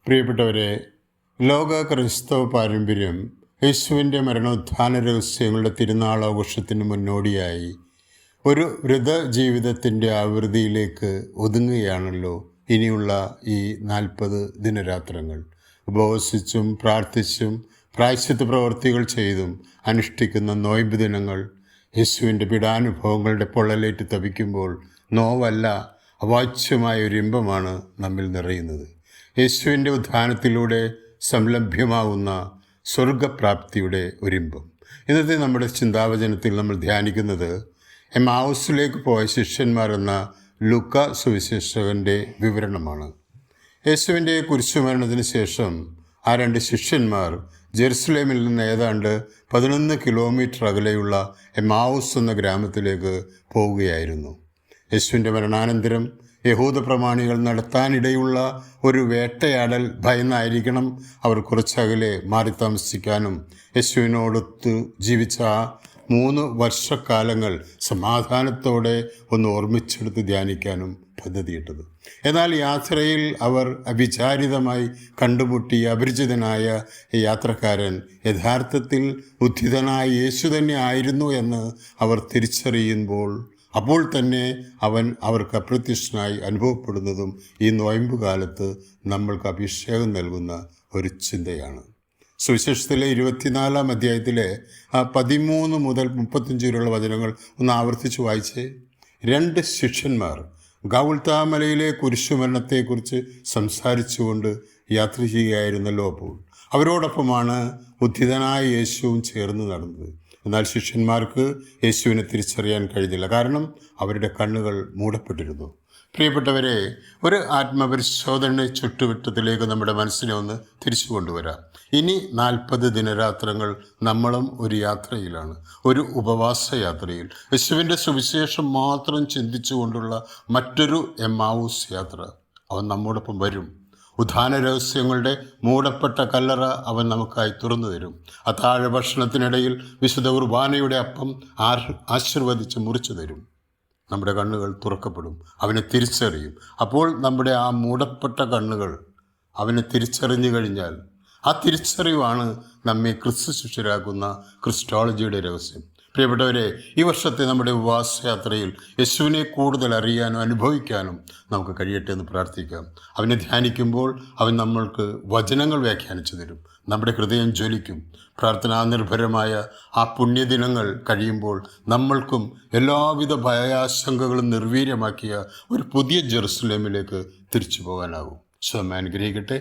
പ്രിയപ്പെട്ടവരെ, ലോക ക്രൈസ്തവ പാരമ്പര്യം യേശുവിൻ്റെ മരണോത്ഥാന രഹസ്യങ്ങളുടെ തിരുനാളാഘോഷത്തിന് മുന്നോടിയായി ഒരു വ്രതജീവിതത്തിൻ്റെ ആവൃത്തിയിലേക്ക് ഒതുങ്ങുകയാണല്ലോ ഇനിയുള്ള ഈ 40 ദിനരാത്രങ്ങൾ. ഉപവസിച്ചും പ്രാർത്ഥിച്ചും പ്രായശ്ചിത്ത പ്രവർത്തികൾ ചെയ്തും അനുഷ്ഠിക്കുന്ന നോയമ്പ് ദിനങ്ങൾ യേശുവിൻ്റെ പീഡാനുഭവങ്ങളുടെ പൊള്ളലേറ്റ് തപിക്കുമ്പോൾ നോവല്ല, അവാച്യമായ ഒരു ഇമ്പമാണ് നമ്മിൽ നിറയുന്നത്. യേശുവിൻ്റെ ഉത്ഥാനത്തിലൂടെ സംലഭ്യമാകുന്ന സ്വർഗപ്രാപ്തിയുടെ ഒരിമ്പം. ഇന്നത്തെ നമ്മുടെ ചിന്താവചനത്തിൽ നമ്മൾ ധ്യാനിക്കുന്നത് എമ്മാവുസിലേക്ക് പോയ ശിഷ്യന്മാർ എന്ന ലൂക്കാ സുവിശേഷകൻ്റെ വിവരണമാണ്. യേശുവിൻ്റെ കുരിശുമരണത്തിന് ശേഷം ആ 2 ശിഷ്യന്മാർ ജെറുസലേമിൽ നിന്ന് ഏതാണ്ട് 11 കിലോമീറ്റർ അകലെയുള്ള എമ്മാവുസ് എന്ന ഗ്രാമത്തിലേക്ക് പോവുകയായിരുന്നു. യേശുവിൻ്റെ മരണാനന്തരം യഹൂദ പ്രമാണികൾ നടത്താനിടയുള്ള ഒരു വേട്ടയാടൽ ഭയന്നായിരിക്കണം അവർ കുറച്ചകലെ മാറി താമസിക്കാനും യേശുവിനോടൊത്ത് ജീവിച്ച 3 വർഷക്കാലങ്ങൾ സമാധാനത്തോടെ ഒന്ന് ഓർമ്മിച്ചെടുത്ത് ധ്യാനിക്കാനും പദ്ധതിയിട്ടത്. എന്നാൽ യാത്രയിൽ അവർ അവിചാരിതമായി കണ്ടുമുട്ടിയ അപരിചിതനായ യാത്രക്കാരൻ യഥാർത്ഥത്തിൽ ഉദ്ധിതനായ യേശു തന്നെ ആയിരുന്നു എന്ന് അവർ തിരിച്ചറിയുമ്പോൾ അപ്പോൾ തന്നെ അവൻ അവർക്ക് അപ്രത്യക്ഷനായി അനുഭവപ്പെടുന്നതും ഈ നോയമ്പ് കാലത്ത് നമ്മൾക്ക് അഭിഷേകം നൽകുന്ന ഒരു ചിന്തയാണ്. സുവിശേഷത്തിലെ 24-ാം അധ്യായത്തിലെ 13 മുതൽ 35 വരെയുള്ള വചനങ്ങൾ ഒന്ന് ആവർത്തിച്ച് വായിച്ചേ. 2 ശിഷ്യന്മാർ ഗൗൽത്താമലയിലെ കുരിശുമരണത്തെക്കുറിച്ച് സംസാരിച്ചുകൊണ്ട് യാത്ര ചെയ്യുകയായിരുന്നല്ലോ. അപ്പോൾ അവരോടൊപ്പമാണ് ഉദ്ധിതനായ യേശുവും ചേർന്ന് നടന്നത്. എന്നാൽ ശിഷ്യന്മാർക്ക് യേശുവിനെ തിരിച്ചറിയാൻ കഴിഞ്ഞില്ല, കാരണം അവരുടെ കണ്ണുകൾ മൂടപ്പെട്ടിരുന്നു. പ്രിയപ്പെട്ടവരെ, ഒരു ആത്മപരിശോധന ചുറ്റുവട്ടത്തിലേക്ക് നമ്മുടെ മനസ്സിനെ ഒന്ന് തിരിച്ചു കൊണ്ടുവരാം. ഇനി 40 ദിനരാത്രങ്ങൾ നമ്മളും ഒരു യാത്രയിലാണ്, ഒരു ഉപവാസ യാത്രയിൽ. യേശുവിൻ്റെ സുവിശേഷം മാത്രം ചിന്തിച്ചുകൊണ്ടുള്ള മറ്റൊരു എമ്മാവൂസ് യാത്ര. അവൻ നമ്മോടൊപ്പം വരും. ഉദ്ധാന രഹസ്യങ്ങളുടെ മൂടപ്പെട്ട കല്ലറ അവൻ നമുക്കായി തുറന്നു തരും. അത്താഴ ഭക്ഷണത്തിനിടയിൽ വിശുദ്ധ കുർബാനയുടെ അപ്പം ആശീർവദിച്ച് മുറിച്ചു തരും. നമ്മുടെ കണ്ണുകൾ തുറക്കപ്പെടും, അവനെ തിരിച്ചറിയും. അപ്പോൾ നമ്മുടെ ആ മൂടപ്പെട്ട കണ്ണുകൾ അവനെ തിരിച്ചറിഞ്ഞു കഴിഞ്ഞാൽ ആ തിരിച്ചറിവാണ് നമ്മെ ക്രിസ്തു ശിഷ്യരാക്കുന്ന ക്രിസ്റ്റോളജിയുടെ രഹസ്യം. പ്രിയപ്പെട്ടവരെ, ഈ വർഷത്തെ നമ്മുടെ ഉപവാസയാത്രയിൽ യേശുവിനെ കൂടുതൽ അറിയാനും അനുഭവിക്കാനും നമുക്ക് കഴിയട്ടെ എന്ന് പ്രാർത്ഥിക്കാം. അവനെ ധ്യാനിക്കുമ്പോൾ അവൻ നമ്മൾക്ക് വചനങ്ങൾ വ്യാഖ്യാനിച്ചു തരും. നമ്മുടെ ഹൃദയം ജ്വലിക്കും. പ്രാർത്ഥനാനിർഭരമായ ആ പുണ്യദിനങ്ങൾ കഴിയുമ്പോൾ നമ്മൾക്കും എല്ലാവിധ ഭയാശങ്കകളും നിർവീര്യമാക്കിയ ഒരു പുതിയ ജെറുസലേമിലേക്ക് തിരിച്ചു പോകാനാകും. സ്വയം അനുഗ്രഹിക്കട്ടെ.